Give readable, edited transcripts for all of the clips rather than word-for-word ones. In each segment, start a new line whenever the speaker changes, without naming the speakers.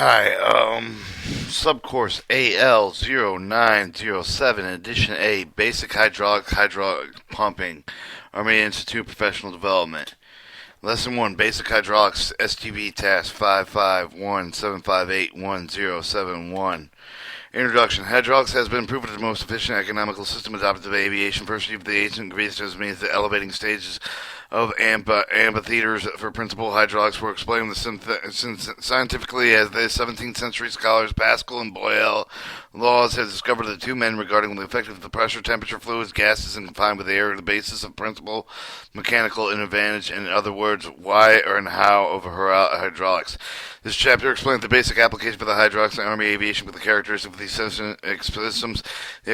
Hi, Subcourse AL0907, Edition A, Basic Hydraulic Pumping, Army Institute Professional Development. Lesson 1, Basic Hydraulics, STB Task 55175811071. Introduction. Hydraulics has been proven the most efficient economical system adopted by aviation. First, the ancient Greece means the elevating stages of amphitheaters for principal hydraulics were explained scientifically as the 17th century scholars Pascal and Boyle laws had discovered the two men regarding the effect of the pressure, temperature, fluids, gases, and confined with air, the basis of principal mechanical advantage, in other words, why or and how of hydraulics. This chapter explains the basic application for the hydraulics in Army aviation with the characteristics of these systems. The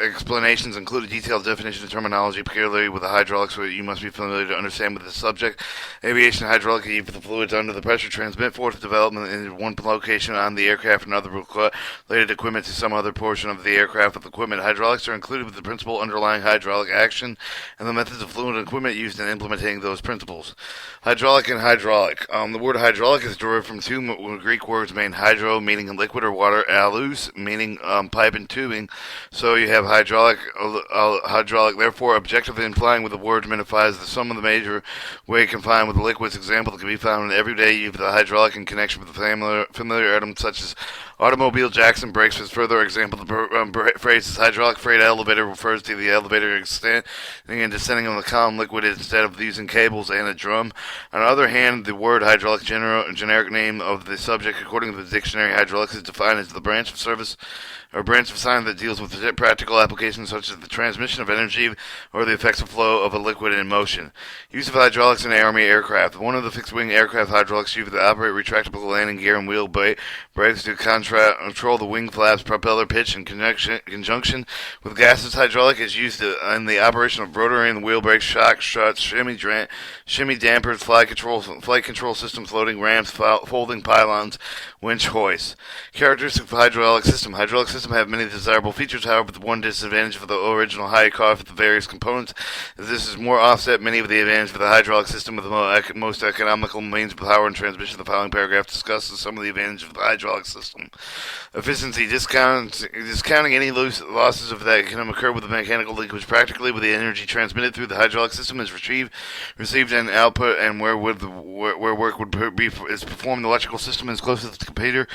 explanations include a detailed definition of terminology, particularly with the hydraulics, where you must be familiar to understand with the subject. Aviation hydraulic keep the fluids under the pressure, transmit forth development in one location on the aircraft and other related equipment to some other portion of the aircraft with equipment. Hydraulics are included with the principal underlying hydraulic action and the methods of fluid and equipment used in implementing those principles. Hydraulic and hydraulic. The word hydraulic is derived from two Greek words, meaning hydro, meaning liquid or water, alus, meaning pipe and tubing. So you have hydraulic, therefore objectively implying with the word minifies the sum of the major way confined with the liquids. Example that can be found in everyday use of the hydraulic in connection with the familiar items such as automobile jacks and brakes. As further example, the phrase is hydraulic freight elevator refers to the elevator extending and descending on the column liquid instead of using cables and a drum. On the other hand, the word hydraulic, generic name of the subject, according to the dictionary, hydraulics is defined as the branch of service or branch of science that deals with practical applications such as the transmission of energy or the effects of flow of a liquid in motion. Use of hydraulics in Army aircraft. One of the fixed-wing aircraft hydraulics used to operate retractable landing gear and wheel brakes to control the wing flaps, propeller pitch in conjunction with gases. Hydraulic is used in the operation of rotary and wheel brakes, shock struts, shimmy dampers, flight control systems, floating ramps, folding pylons, winch hoists. Characteristics of hydraulic system. Hydraulic system have many desirable features. However, the one disadvantage of the original high cost of the various components is this is more offset many of the advantages of the hydraulic system with the most economical means of power and transmission. The following paragraph discusses some of the advantages of the hydraulic system. Efficiency. Discounting any losses of that can occur with the mechanical linkage practically with the energy transmitted through the hydraulic system is received and output, and where work would be is performed. The electrical system is closest to the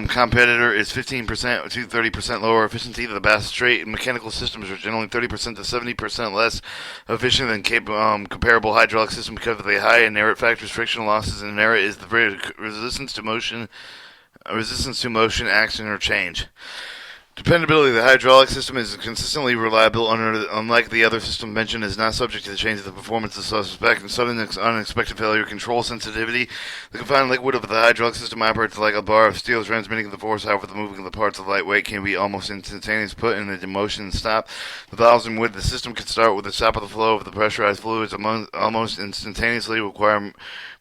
competitor is 15% to 30% lower efficiency. The best straight mechanical systems are generally 30% to 70% less efficient than comparable hydraulic systems because of the high inherent factors, frictional losses, and inherent is the resistance to motion, action, or change. Dependability. The hydraulic system is consistently reliable. Unlike the other system mentioned, is not subject to the change of the performance of suspect and sudden unexpected failure. Control sensitivity. The confined liquid of the hydraulic system operates like a bar of steel transmitting the force. However, the moving of the parts of lightweight can be almost instantaneous. Put in the motion and stop. The valves in which the system can start with the stop of the flow of the pressurized fluids almost instantaneously require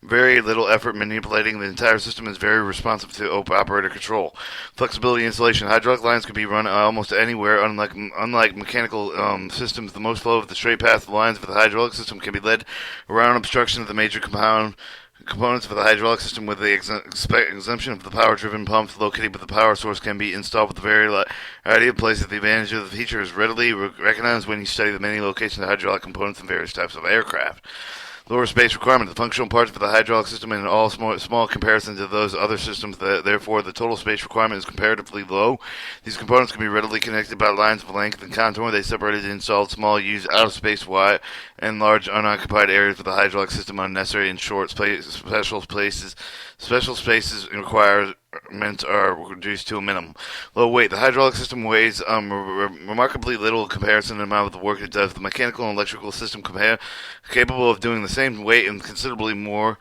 very little effort. Manipulating the entire system is very responsive to operator control. Flexibility. Installation. Hydraulic lines can be run almost anywhere. Unlike mechanical systems, the most flow of the straight path of the lines of the hydraulic system can be led around obstruction of the major components of the hydraulic system, with the exemption of the power-driven pumps located with the power source can be installed with a variety of places. The advantage of the feature is readily recognized when you study the many locations of hydraulic components in various types of aircraft. Lower space requirement. The functional parts of the hydraulic system in all small comparison to those other systems. Therefore, the total space requirement is comparatively low. These components can be readily connected by lines of length and contour. They separated and installed small, used out of space wide and large unoccupied areas for the hydraulic system unnecessary and short special spaces requirements are reduced to a minimum. Low weight. The hydraulic system weighs remarkably little in comparison to the amount of the work it does. The mechanical and electrical system capable of doing the same weight and considerably more.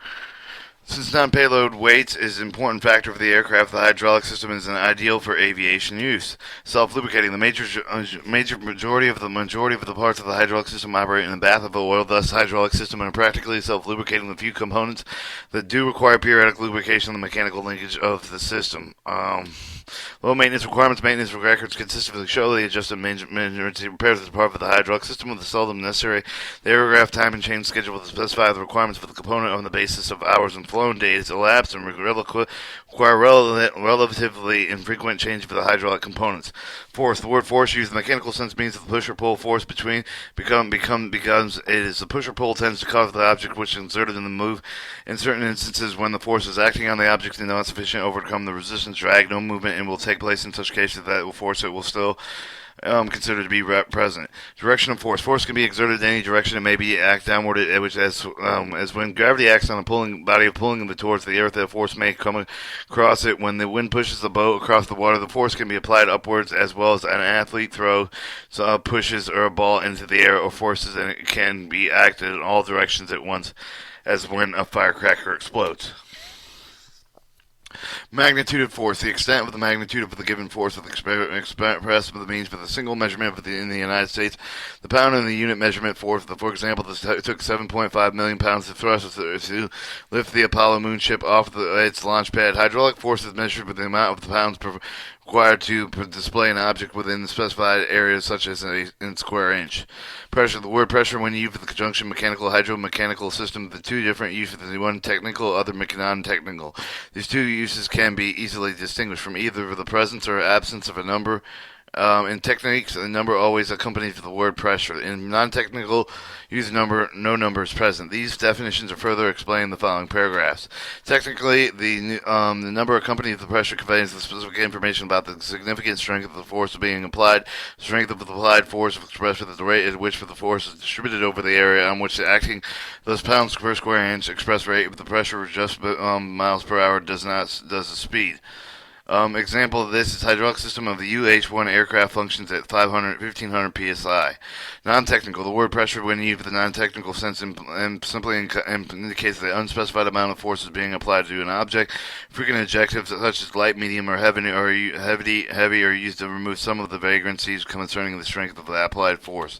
Since non-payload weight is an important factor for the aircraft, the hydraulic system is an ideal for aviation use. Self-lubricating. The majority of the parts of the hydraulic system operate in the bath of oil. Thus, the hydraulic system is practically self-lubricating. The few components that do require periodic lubrication, the mechanical linkage of the system. Low maintenance requirements. Maintenance records consistently show the adjusted maintenance repairs as part of the hydraulic system with the seldom necessary. The aerograph time and change schedule will specify the requirements for the component on the basis of hours and flown days elapsed and require relatively infrequent change for the hydraulic components. Force. The word force used in the mechanical sense means that the push or pull force becomes it is the push or pull tends to cause the object which is inserted in the move. In certain instances, when the force is acting on the object and not sufficient to overcome the resistance, drag, no movement, and will take place in such cases that force it will still considered to be present. Direction of force. Force can be exerted in any direction. It may be act downward, which as when gravity acts on a body of towards the earth, the force may come across it. When the wind pushes the boat across the water, the force can be applied upwards, as well as an athlete throws pushes or a ball into the air or forces, and it can be acted in all directions at once, as when a firecracker explodes. Magnitude of force. The extent of the magnitude of the given force is expressed with the means with a single measurement in the United States. The pound in the unit measurement force. For example, this took 7.5 million pounds to thrust to lift the Apollo moonship off its launch pad. Hydraulic force is measured with the amount of pounds required to display an object within the specified area, such as in square inch. Pressure. The word pressure, when used with the conjunction mechanical hydromechanical system, the two different uses, the one technical, other non-technical. These two uses can be easily distinguished from either the presence or absence of a number. In techniques, the number always accompanies the word pressure. In non-technical use, no number is present. These definitions are further explained in the following paragraphs. Technically, the number accompanies the pressure conveys the specific information about the significant strength of the force being applied. The strength of the applied force is expressed with the rate at which the force is distributed over the area on which the acting, thus pounds per square inch. Express rate with the pressure just miles per hour does the speed. Example of this is hydraulic system of the UH-1 aircraft functions at 1500 psi. Non-technical. The word pressure, when used with the non-technical sense, simply indicates the unspecified amount of force is being applied to an object. Frequent adjectives such as light, medium, or heavy are used to remove some of the vagrancies concerning the strength of the applied force.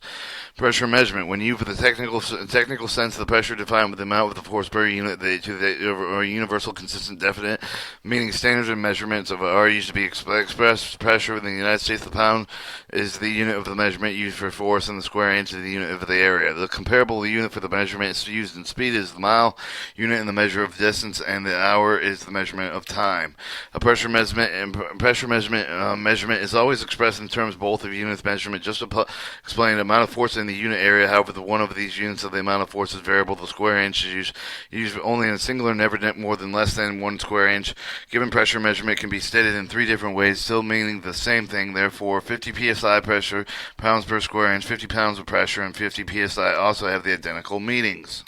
Pressure measurement. When used with the technical sense, the pressure defined with the amount of the force per unit or universal, consistent, definite, meaning standards and measurements are used to be expressed pressure. In the United States, the pound is the unit of the measurement used for force, and the square inch is the unit of the area. The comparable unit for the measurement used in speed is the mile unit, and the measure of distance, and the hour is the measurement of time. A pressure measurement measurement is always expressed in terms both of units measurement, just to explain the amount of force in the unit area. However, the one of these units of the amount of force is variable. The square inch is used only in a singular, never more than less than 1 square inch. Given pressure measurement can be stated in 3 different ways, still meaning the same thing. Therefore, 50 psi pressure, pounds per square inch, 50 pounds of pressure, and 50 psi also have the identical meanings.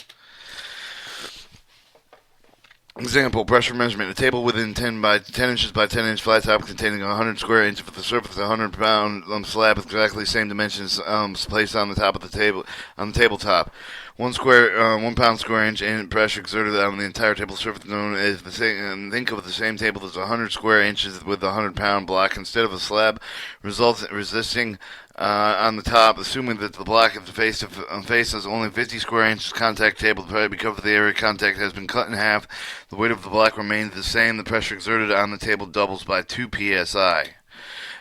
Example, pressure measurement. A table within 10 inches by 10 inch flat top containing 100 square inches with the surface of a 100-pound slab with exactly the same dimensions placed on the top of the tabletop. 1 pound square inch in pressure exerted on the entire table surface, known as the same. Think of the same table as 100 square inches with a 100-pound block instead of a slab, resisting on the top, assuming that the block of the face has only 50 square inches contact table, because the area contact has been cut in half. The weight of the block remains the same. The pressure exerted on the table doubles by 2 psi.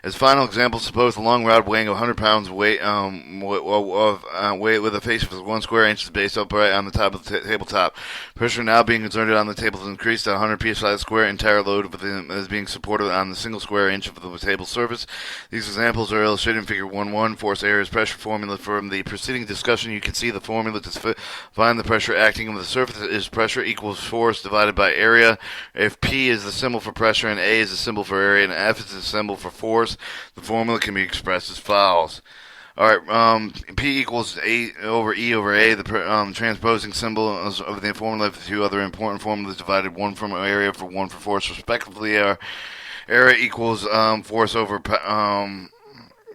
As final example, suppose a long rod weighing 100 pounds weight with a face of 1 square inch is based upright on the top of the tabletop. Pressure now being exerted on the table is increased to 100 psi. The square entire load is being supported on the single square inch of the table surface. These examples are illustrated in Figure 1.1. Force areas pressure formula. From the preceding discussion, you can see the formula to find the pressure acting on the surface is pressure equals force divided by area. If P is the symbol for pressure and A is the symbol for area and F is the symbol for force, the formula can be expressed as follows. Alright, P equals A over E over A. The transposing symbol of the formula of the 2 other important formulas divided, one from area for one for force, respectively. Area equals force over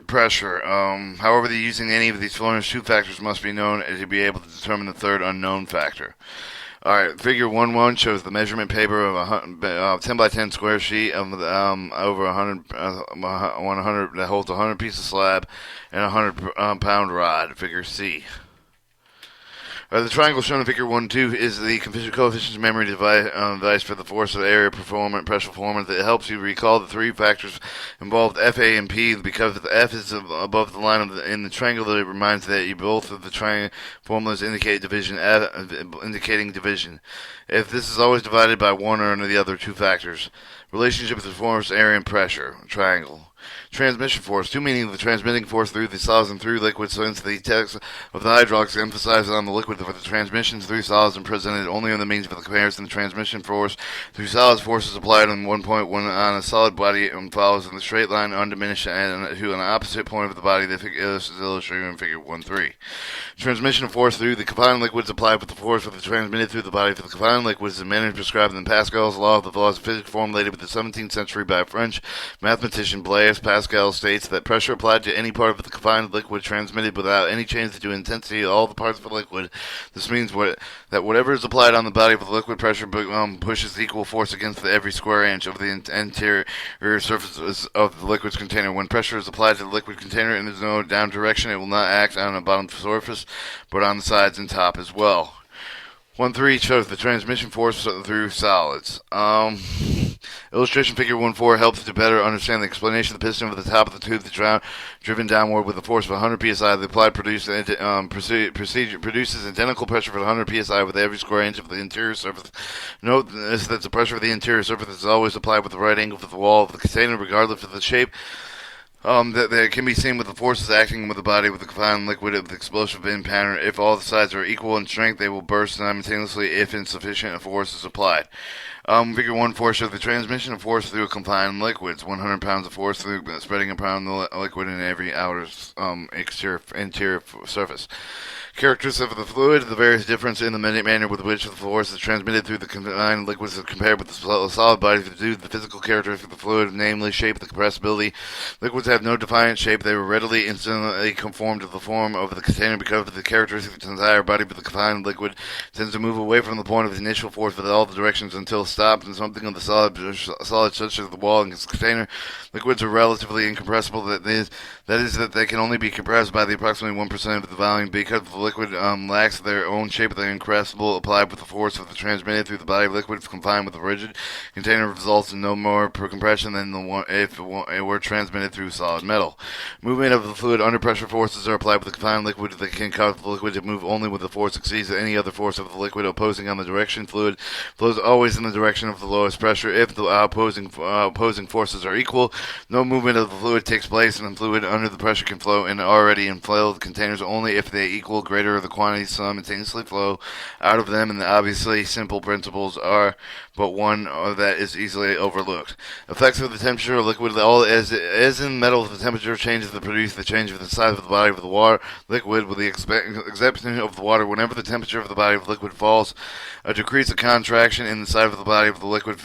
pressure. However, using any of these formulas, 2 factors must be known to be able to determine the third unknown factor. Alright, Figure 1.1 shows the measurement paper of a 10 by 10 square sheet of over 100 that holds 100 piece of slab and a 100 pound rod. Figure C. The triangle shown in Figure 1-2 is the coefficient memory device for the force of area pressure performance that helps you recall the three factors involved, F, A, and P. Because the F is above the line in the triangle, it reminds that you both of the triangle formulas indicate division, indicating division. If this is always divided by one or the other two factors. Relationship with the force, area, and pressure. Triangle. Transmission force, two meaning the transmitting force through the solids and through liquids, since the text of the hydraulics emphasizes on the liquid for the transmissions through solids and presented only on the means of the comparison. The transmission force through solids, forces applied on one point when on a solid body and follows in the straight line undiminished and to an opposite point of the body. The figure is illustrated in Figure 1-3. Transmission of force through the confined liquids applied with the force for the transmitted through the body for the confined liquids is a manner prescribed in Pascal's law of the laws of physics formulated with the 17th century by a French mathematician Blaise Pascal states that pressure applied to any part of the confined liquid transmitted without any change to intensity of all the parts of the liquid. This means that whatever is applied on the body of the liquid pressure pushes equal force against every square inch of the interior surface of the liquid's container. When pressure is applied to the liquid container and there's no down direction, it will not act on the bottom surface, but on the sides and top as well. 1-3 shows the transmission force through solids. Illustration Figure 1-4 helps to better understand the explanation of the piston of the top of the tube that's driven downward with a force of 100 psi. The applied procedure produces identical pressure for 100 psi with every square inch of the interior surface. Note that the pressure of the interior surface is always applied with the right angle to the wall of the container, regardless of the shape. That can be seen with the forces acting with the body with the confined liquid of the explosive in pattern. If all the sides are equal in strength, they will burst simultaneously if insufficient force is applied. Figure 1-4 shows the transmission of force through confined liquids. 100 pounds of force through spreading upon the liquid in every outer interior surface. Characteristics of the fluid, the various difference in the manner with which the force is transmitted through the confined liquids is compared with the solid body due to the physical characteristics of the fluid, namely shape, the compressibility. Liquids have no definite shape. They were readily instantly conform to the form of the container because of the characteristics of the entire body, but the confined liquid tends to move away from the point of the initial force with all the directions until it stops in something of the solid such as the wall and its container. Liquids are relatively incompressible. That is that they can only be compressed by the approximately 1% of the volume because the liquid lacks their own shape. The incompressible applied with the force of the transmitted through the body of liquid confined with a rigid container results in no more per compression than if it were transmitted through solid metal. Movement of the fluid under pressure forces are applied with the confined liquid that can cause the liquid to move only with the force exceeds any other force of the liquid opposing on the direction. Fluid flows always in the direction of the lowest pressure. If the opposing forces are equal, no movement of the fluid takes place, and the fluid under the pressure can flow in already inflated containers only if they equal greater the quantities simultaneously flow out of them, and the obviously simple principles are but one that is easily overlooked. Effects of the temperature of liquid, all as in metal, the temperature changes that produce the change of the size of the body of the water liquid, with the exception of the water. Whenever the temperature of the body of liquid falls, a decrease of contraction in the side of the body of the liquid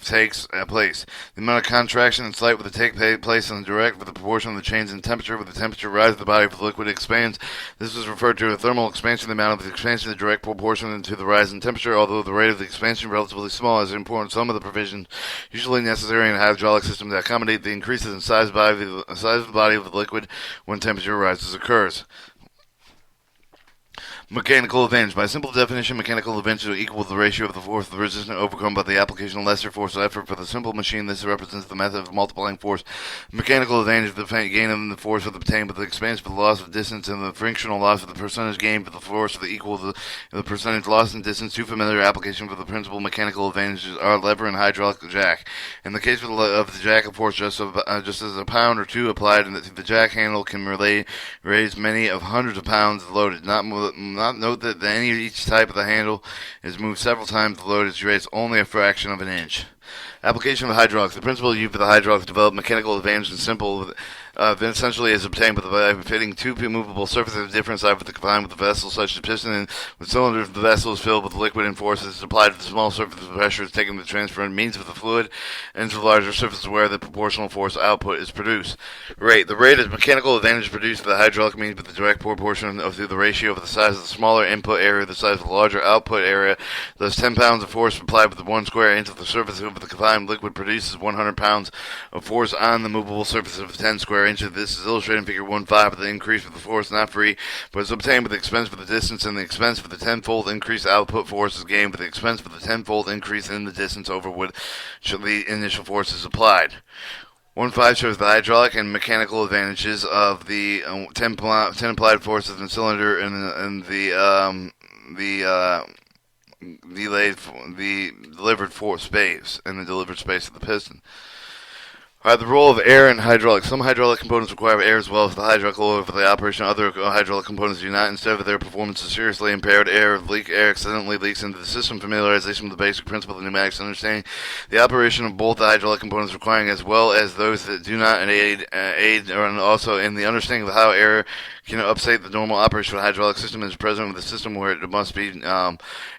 takes place. The amount of contraction in sight will take place in direct with the proportion of the change in temperature. With the temperature rise, the body of the liquid expands. This is referred to as thermal expansion. The amount of the expansion is a direct proportion to the rise in temperature, although the rate of the expansion is relatively small, is important. Some of the provisions usually necessary in a hydraulic system to accommodate the increases in size of the body of the liquid when temperature rises occurs. Mechanical advantage. By simple definition, mechanical advantage will equal the ratio of the force of the resistance overcome by the application of lesser force or effort. For the simple machine, this represents the method of multiplying force. Mechanical advantage, the gain of the force of the obtained, but the expansion for the loss of distance, and the frictional loss of the percentage gain for the force of the equal to the percentage loss in distance. Two familiar applications for the principal mechanical advantages are lever and hydraulic jack. In the case of the jack, of force just as a pound or two applied to the jack handle can raise many of hundreds of pounds loaded. Note that each type of the handle is moved several times. The load is raised only a fraction of an inch. Application of hydraulics. The principle used for the hydraulics developed mechanical advantage and simple essentially is obtained by fitting two movable surfaces of different size with the confined with the vessel, such as piston and with cylinders. The vessel is filled with liquid and force is applied to the small surface. The pressure is taken to transfer means of the fluid into the larger surface where the proportional force output is produced. Rate. The rate of mechanical advantage produced by the hydraulic means with the direct proportion of the ratio of the size of the smaller input area the size of the larger output area. Thus 10 pounds of force applied with the 1 square inch of the surface of the confined liquid produces 100 pounds of force on the movable surface of 10 square range of this is illustrated in figure 1.5, with the increase of the force not free, but is obtained with the expense for the distance, and the expense for the tenfold increase output force is gained with the expense for the tenfold increase in the distance over which the initial force is applied. 1.5 shows the hydraulic and mechanical advantages of the 10 applied forces in the cylinder and the delivered force space and the delivered space of the piston. The role of air in hydraulics. Some hydraulic components require air as well as the hydraulic oil for the operation. Other hydraulic components do not. Instead of their performance is seriously impaired, air accidentally leaks into the system. Familiarization with the basic principle of pneumatics, understanding the operation of both the hydraulic components requiring as well as those that do not aid and also in the understanding of how air can upset the normal operation of the hydraulic system is present with the system where it must be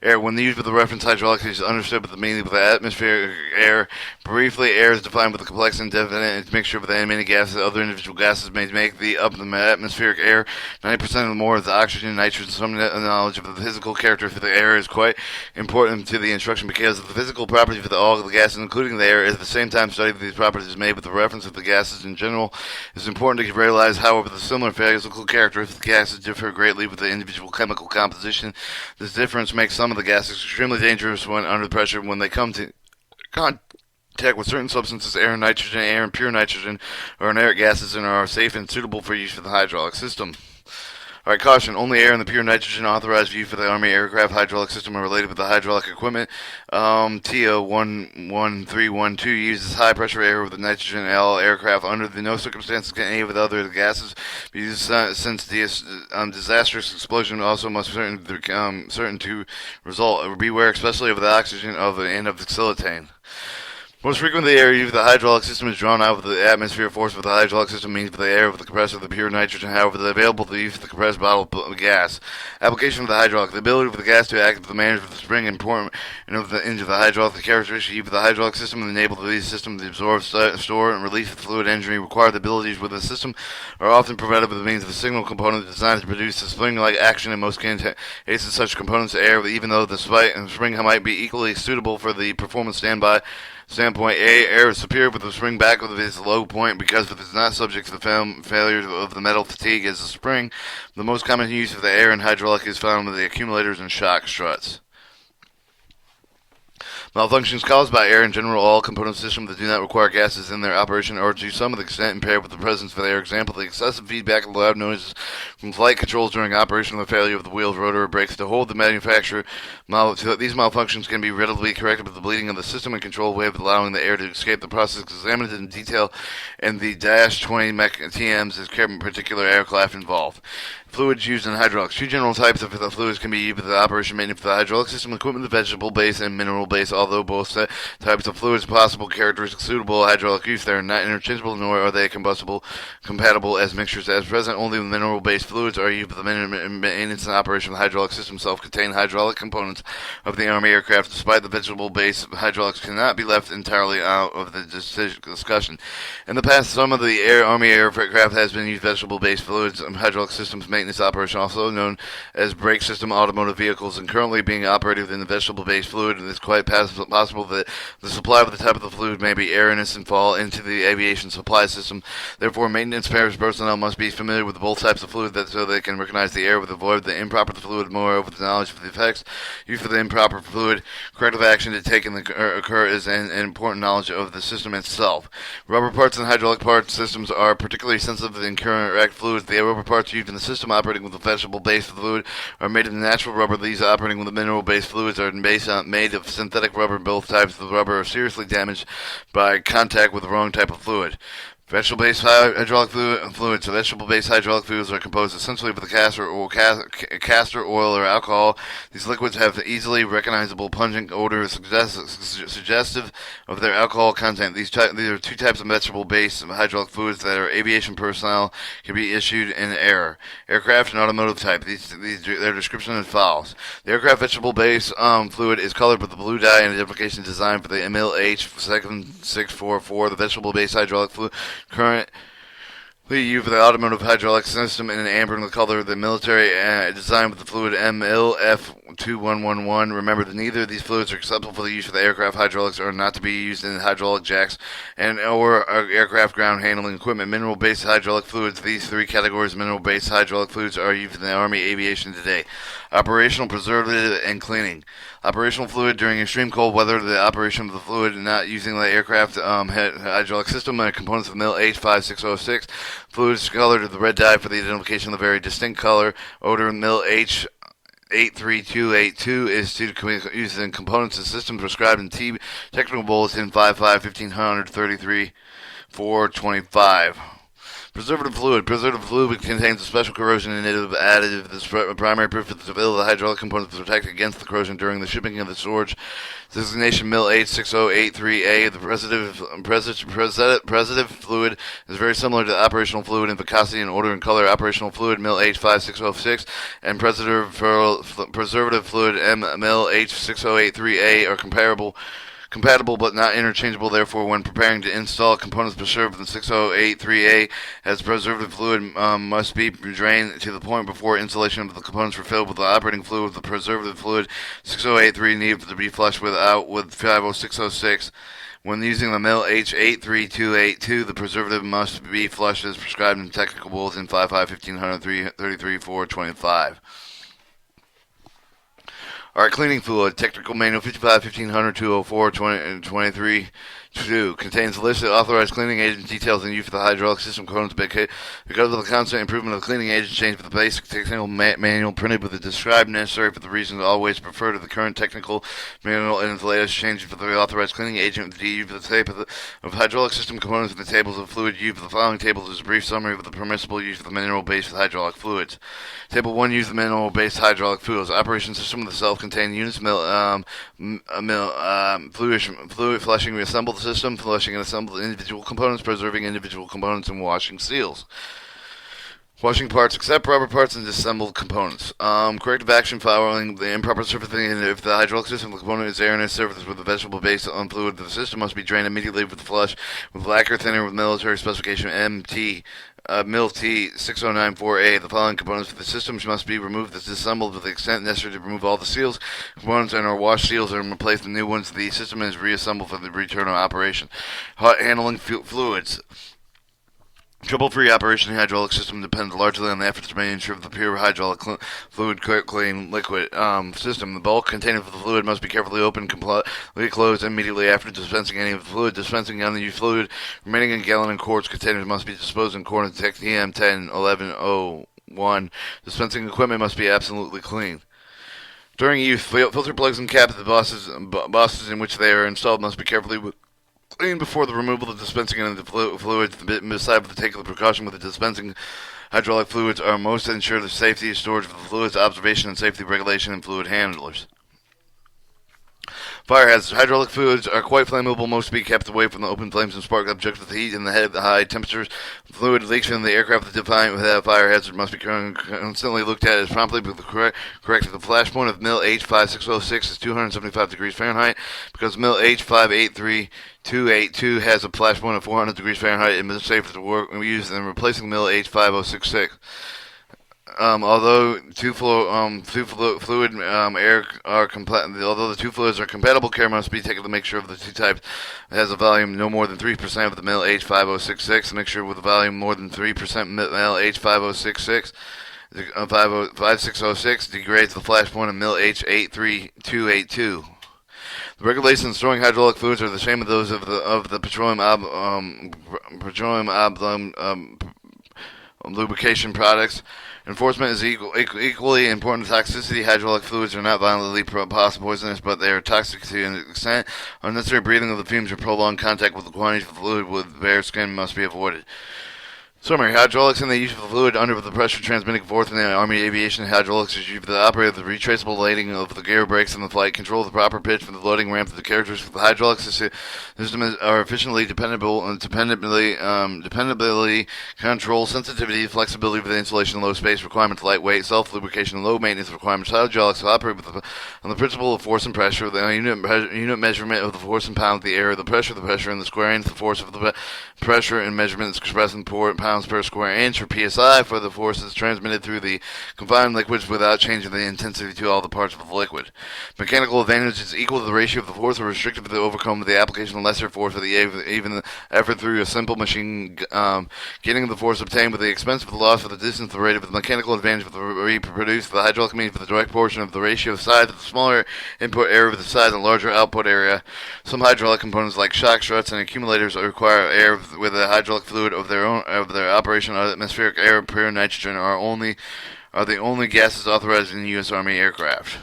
air. When used with the reference hydraulics, it is understood with the meaning of the atmospheric air. Briefly, air is defined with a complex and definite mixture of the many gases. Other individual gases may make the atmospheric air. 90% or more of the oxygen and nitrogen. Some knowledge of the physical character of the air is quite important to the instruction because of the physical properties of all of the gases, including the air. At the same time, study of these properties is made with the reference of the gases in general. It is important to realize, however, the similar physical characteristics of the gases differ greatly with the individual chemical composition. This difference makes some of the gases extremely dangerous when under pressure. When they come to contact with certain substances, air and pure nitrogen are inert gases and are safe and suitable for use for the hydraulic system. Alright, caution. Only air and the pure nitrogen authorized use for the Army aircraft hydraulic system are related with the hydraulic equipment. TO-11312 uses high pressure air with the nitrogen L aircraft. Under no circumstances can any of the other gases be used since the disastrous explosion also must certain to result. Beware especially of the oxygen and of the silicane. Most frequently, the air used with the hydraulic system is drawn out with the atmospheric force with the hydraulic system means with the air with the compressor of the pure nitrogen. However, the available to use the compressed bottle of gas. Application of the hydraulic. The ability for the gas to act with the management of the spring and important of the engine of the hydraulic. The characteristic of the hydraulic system and enable the system to absorb, store, and release the fluid energy required. The abilities with the system are often provided with the means of the signal component designed to produce a spring-like action in most cases. Such components air, even though the spring might be equally suitable for the performance standpoint, air is superior with the spring back of its low point because it is not subject to the failure of the metal fatigue as the spring. The most common use of the air in hydraulic is found with the accumulators and shock struts. Malfunctions caused by air in general, all component systems that do not require gases in their operation are to some extent impaired with the presence of air. Example, the excessive feedback of loud noises from flight controls during operation, or the failure of the wheels, rotor, or brakes to hold the manufacturer. These malfunctions can be readily corrected with the bleeding of the system and control way of allowing the air to escape. The process examined in detail in the -20 TMs is particular aircraft involved. Fluids used in hydraulics. Two general types of the fluids can be used with the operation maintenance for the hydraulic system equipment: the vegetable base and mineral base. Although both types of fluids possible characteristics suitable hydraulic use, they are not interchangeable, nor are they compatible as mixtures. As present, only the mineral-based fluids are used for the maintenance and operation of the hydraulic system. Self-contained hydraulic components of the Army aircraft, despite the vegetable-based hydraulics, cannot be left entirely out of the discussion. In the past, some of the Army aircraft has been used vegetable-based fluids and hydraulic systems maintenance operation, also known as brake system automotive vehicles, and currently being operated within the vegetable-based fluid. It is quite possible that the supply of the type of the fluid may be airless and fall into the aviation supply system. Therefore, maintenance personnel must be familiar with both types of fluid so they can recognize the air with avoid the improper fluid. Moreover, the knowledge of the effects used for the improper fluid, corrective action to take and occur is an important knowledge of the system itself. Rubber parts and hydraulic part systems are particularly sensitive to the incorrect fluids. The rubber parts used in the system operating with a vegetable-based fluid are made of natural rubber. These operating with the mineral-based fluids are made of synthetic rubber. Both types of rubber are seriously damaged by contact with the wrong type of fluid. Vegetable-based hydraulic fluids. So vegetable-based hydraulic fluids are composed essentially of the castor oil or alcohol. These liquids have easily recognizable pungent odor suggestive of their alcohol content. These are two types of vegetable-based hydraulic fluids that our aviation personnel can be issued in air. Aircraft and automotive type. Their description is follows. The aircraft vegetable-based fluid is colored with the blue dye and identification designed for the MLH7644. The vegetable-based hydraulic fluid currently used for the automotive hydraulic system in an amber color. The military designed with the fluid MLF 2111. Remember that neither of these fluids are acceptable for the use of the aircraft hydraulics or not to be used in hydraulic jacks and or aircraft ground handling equipment. Mineral-based hydraulic fluids. These three categories of mineral-based hydraulic fluids are used in the Army aviation today. Operational, preservative, and cleaning. Operational fluid during extreme cold weather. The operation of the fluid not using the aircraft hydraulic system and components of MIL H5606. Fluid is colored with the red dye for the identification of the very distinct color, odor. MIL H83282 is to use in components and systems prescribed in T Technical Bulletin 55-1533-425. Preservative fluid. Preservative fluid contains a special corrosion inhibitive additive. This primary purpose is to fill the hydraulic components to protect against the corrosion during the shipping of the storage. Designation MIL H6083A. The preservative fluid is very similar to the operational fluid in viscosity and odor and color. Operational fluid MIL H5606 and preservative fluid MIL H6083A are compatible but not interchangeable. Therefore, when preparing to install components preserved in 6083A as preservative fluid must be drained to the point before installation of the components were filled with the operating fluid of the preservative fluid. 6083 needs to be flushed with 50606. When using the MIL H83282, the preservative must be flushed as prescribed in Technical Bulletin 55-1533-425. Alright, cleaning fluid. Technical Manual 55-1500-204-23. 2. Contains a list of authorized cleaning agents, details and use for the hydraulic system components. Because of the constant improvement of the cleaning agents, change for the basic technical manual printed with the described necessary for the reasons always prefer to the current technical manual and the latest changes for the authorized cleaning agent. The use for the tape of hydraulic system components and the tables of fluid use for the following tables is a brief summary of the permissible use of the mineral-based hydraulic fluids. Table 1. Use the mineral-based hydraulic fluids. Operation system of the self-contained units. Fluid flushing reassembled system, flushing and assembled individual components, preserving individual components, and washing seals. Washing parts except rubber parts and disassembled components. Corrective action following the improper surfacing. If the hydraulic system of the component is air and is surfaced with a vegetable base on fluid, the system must be drained immediately with the flush with lacquer thinner with military specification MT. MIL T6094A. The following components for the systems must be removed as disassembled with the extent necessary to remove all the seals, components, and or wash seals and replace the new ones. The system is reassembled for the return of operation. Hot handling fluids. Trouble-free operation of the hydraulic system depends largely on the efforts to ensure the pure hydraulic fluid clean liquid system. The bulk container for the fluid must be carefully opened, completely closed immediately after dispensing any of the fluid. Dispensing unused fluid remaining in gallon and quarts containers must be disposed in accordance to TM 10-1101. Dispensing equipment must be absolutely clean. During use, filter plugs and caps of the bosses in which they are installed must be carefully clean before the removal of dispensing of the fluids. Beside the take of the precaution with the dispensing hydraulic fluids are most to ensure the safety of storage of the fluids, observation and safety regulation, and fluid handlers. Fire hazards. Hydraulic fluids are quite flammable. Most be kept away from the open flames and spark objects with heat in the head. The high temperatures. Fluid leaks from the aircraft that define with a fire hazard must be constantly looked at as promptly with the correct. The flash point of MIL H5606 is 275 degrees Fahrenheit. Because MIL H583282 has a flash point of 400 degrees Fahrenheit, it is safer to use than replacing MIL H5066. Although the two fluids are compatible, care must be taken to make sure the two types has a volume no more than 3% of the MIL H5066. A mixture with a volume more than 3% MIL H5066 5606 degrades the flash point of MIL H83282. The regulations storing hydraulic fluids are the same as those of the petroleum lubrication products. Enforcement is equally important to toxicity. Hydraulic fluids are not violently poisonous, but they are toxic to an extent. Unnecessary breathing of the fumes or prolonged contact with the quantities of fluid with bare skin must be avoided. Summary. Hydraulics and the use of the fluid under the pressure transmitting forth in the Army aviation. Hydraulics is used for the operator of the retraceable lighting of the gear brakes and the flight control, the proper pitch for the loading ramp. The characteristics of the hydraulic system are efficiently dependably control, sensitivity, flexibility for the installation, low space requirements, lightweight, self-lubrication, low maintenance requirements. Hydraulics operate on the principle of force and pressure. The unit measurement of the force in pounds, the area, the pressure, and the squaring, the force of the pressure and measurement is expressed in pounds pounds per square inch, or PSI, for the forces transmitted through the confined liquids without changing the intensity to all the parts of the liquid. Mechanical advantage is equal to the ratio of the force or restrictive to overcome the application of lesser force for the even effort through a simple machine, getting the force obtained with the expense of the loss of the distance, the rate of the mechanical advantage of the reproduce the hydraulic means for the direct portion of the ratio of size of the smaller input area with the size and larger output area. Some hydraulic components like shock struts and accumulators require air with a hydraulic fluid of their operation. Atmospheric air, pure nitrogen are the only gases authorized in U.S. Army aircraft.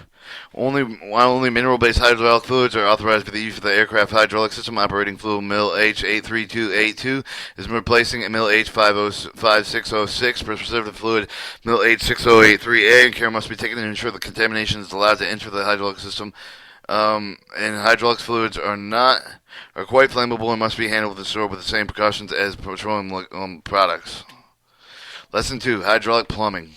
While only mineral-based hydraulic fluids are authorized for the use of the aircraft hydraulic system, operating fluid MIL H83282 is replacing a MIL H5606 precipitate fluid MIL H6083A, and care must be taken to ensure the contamination is allowed to enter the hydraulic system. And hydraulic fluids are quite flammable and must be handled and stored with the same precautions as petroleum products. Lesson 2: Hydraulic plumbing.